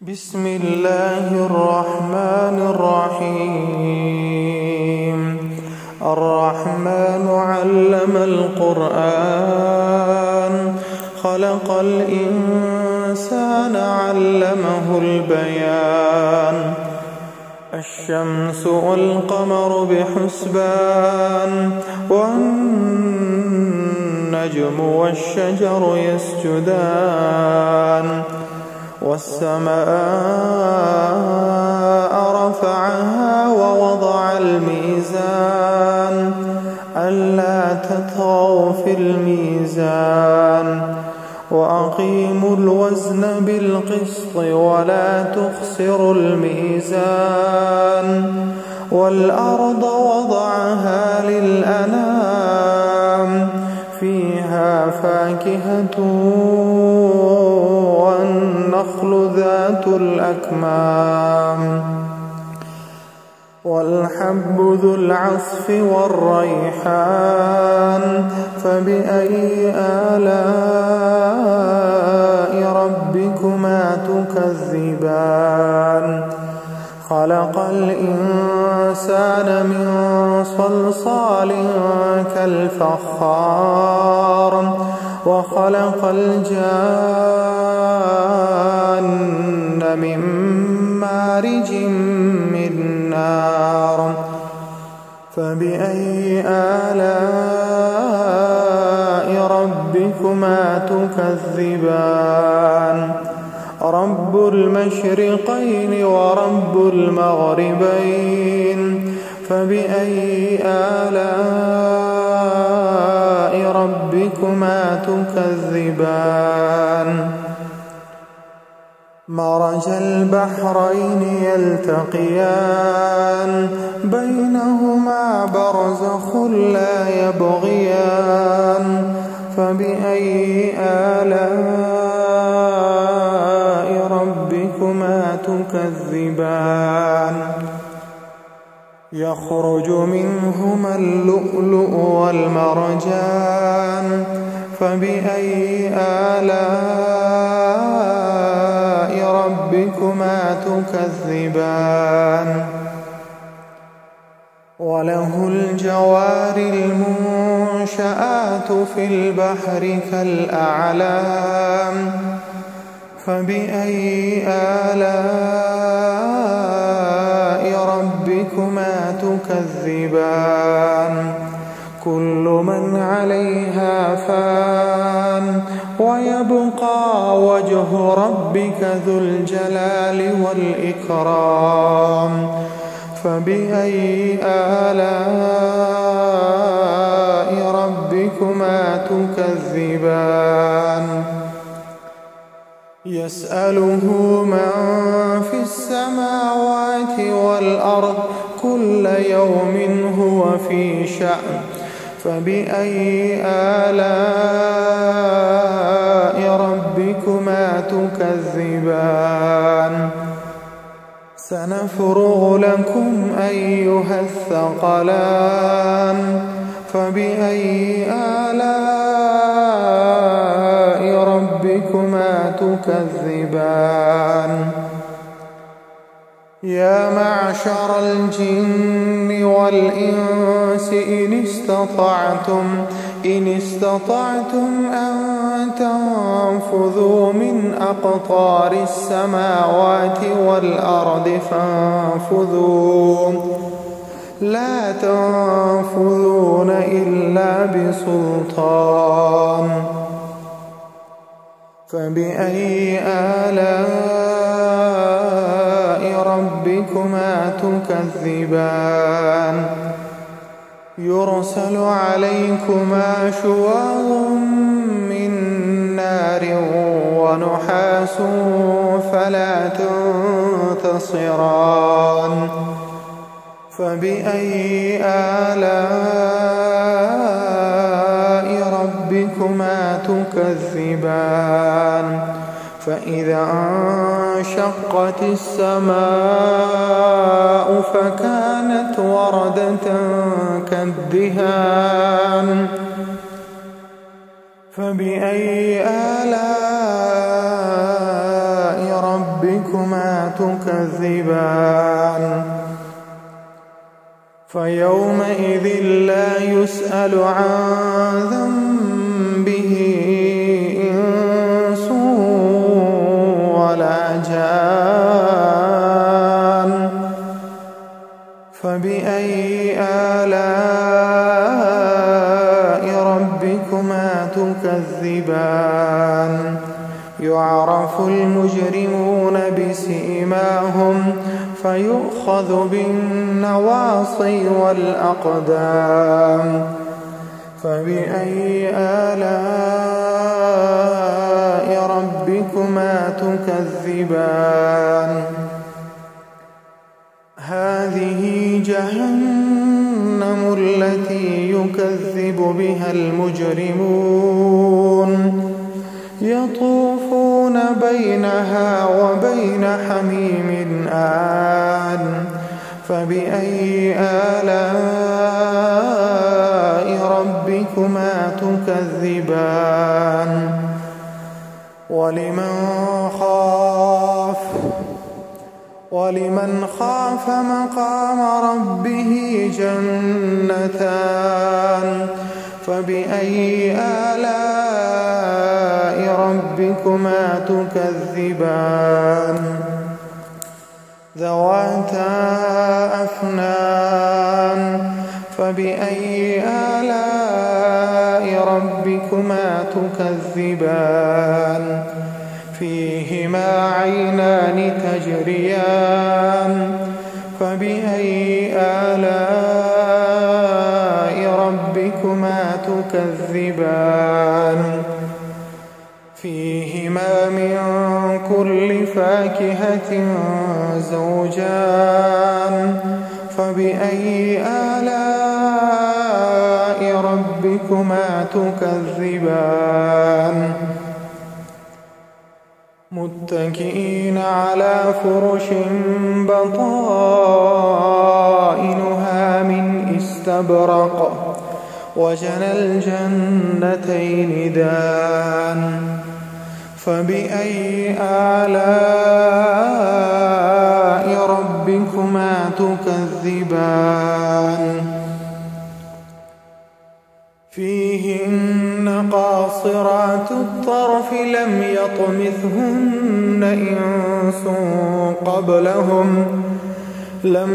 بسم الله الرحمن الرحيم. الرحمن علم القرآن، خلق الإنسان علمه البيان. الشمس والقمر بحسبان، والنجم والشجر يسجدان. والسماء رفعها ووضع الميزان، ألا تطغوا في الميزان. وأقيموا الوزن بالقسط ولا تخسروا الميزان. والأرض وضعها للأنام، فيها فاكهة والنخل ذات الأكمام، والحب ذو العصف والريحان. فبأي آلاء ربكما تكذبان؟ خلق الإنسان من صلصال كالفخار، وخلق الجان من مارج من نار. فبأي آلاء ربكما تكذبان؟ رب المشرقين ورب المغربين. فبأي آلاء ربكما تكذبان؟ مرج البحرين يلتقيان، بينهما برزخ لا يبغيان. فبأي آلاء ربكما تكذبان؟ يخرج منهما اللؤلؤ والمرجان. فبأي آلاء ربكما تكذبان؟ وله الجوار المنشآت في البحر كالأعلام. فبأي آلاء ربكما تكذبان؟ كل من عليها فان، ويبقى وجه ربك ذو الجلال والإكرام. فبأي آلاء ربكما تكذبان؟ يسأله من في السماوات والأرض، كل يوم هو في شأن. فبأي آلاء ربكما تكذبان؟ سنفرغ لكم أيها الثقلان. فبأي آلاء ربكما تكذبان؟ يا معشر الجن والإنس إن استطعتم أن تنفذوا من أقطار السماوات والأرض فانفذوا، لا تنفذون إلا بسلطان. فبأي آلاء ربكما تكذبان؟ يرسل عليكما شواظ من نار ونحاس فلا تنتصران. فبأي آلاء ربكما تكذبان؟ فإذا انشقت السماء فكانت وردة كالدهان. فبأي آلاء ربكما تكذبان فيومئذ لا يسأل عن ذنبه إنس ولا جان فبأي آلاء ربكما تكذبان يعرف المجرمون بسيماهم فيؤخذ بالنواصي والأقدام فبأي آلاء ربكما تكذبان هذه جهنم التي يكذب بها المجرمون يطوفون بينها وبين حميم آن فبأي آلاء ربكما تكذبان ولمن خاف مقام ربه جنتان فبأي آلاء ربكما تكذبان ذواتا أفنان فبأي آلاء ربكما تكذبان فيهما عينان تجريان فبأي آلاء ربكما تكذبان فيهما من كل فاكهة زوجان فبأي آلاء ربكما تكذبان متكئين على فرش بطائنها من استبرق وجنى الجنتين دان فبأي آلاء ربكما تكذبان فيهن قاصرات الطرف لم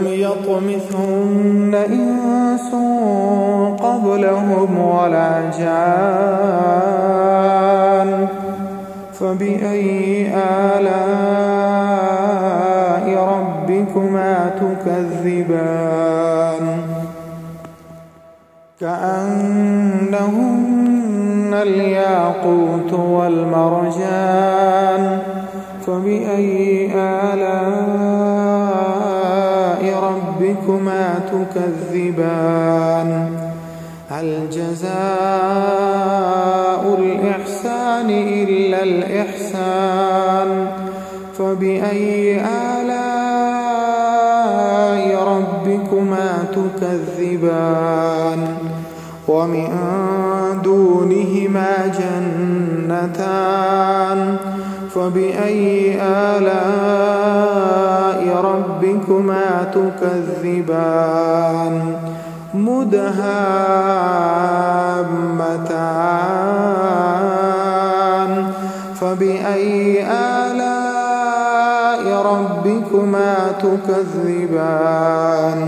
يطمثهن إنس قبلهم ولا جان فبأي آلاء ربكما تكذبان كأنهن الياقوت والمرجان فبأي آلاء ربكما تكذبان هل جزاء الإحسان إلا الإحسان فبأي آلاء ربكما تكذبان ومن دونهما جنتان فبأي آلاء ربكما تكذبان مدهامتان فبأي آلاء ربكما تكذبان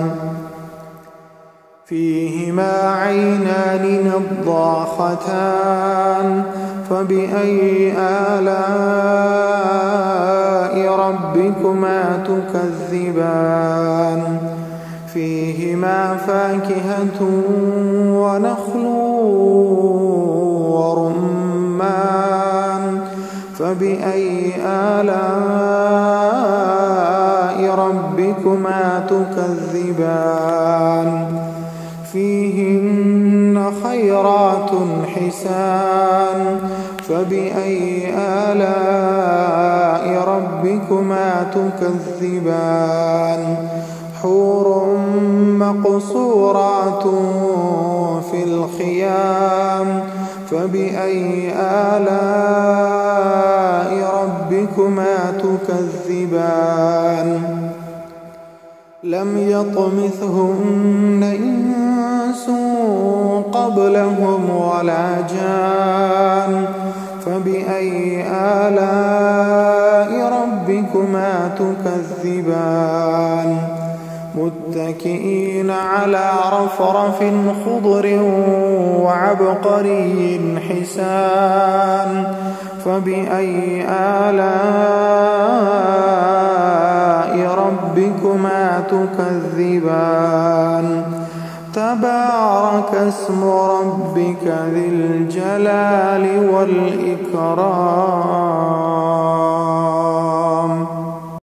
فيهما عينان نضاختان فبأي آلاء ربكما تكذبان فيهما فاكهة ونخل ورمان فبأي آلاء ربكما تكذبان فيهن خيرات حسان فبأي آلاء ربكما تكذبان حور مقصورات في الخيام فبأي آلاء ربكما تكذبان لم يطمثهن إنس قبلهم ولا جان فبأي آلاء ربكما تكذبان متكئين على رفرف خضر وعبقري حسان فبأي آلاء ربكما تكذبان تبارك اسم ربك ذي الجلال والإكرام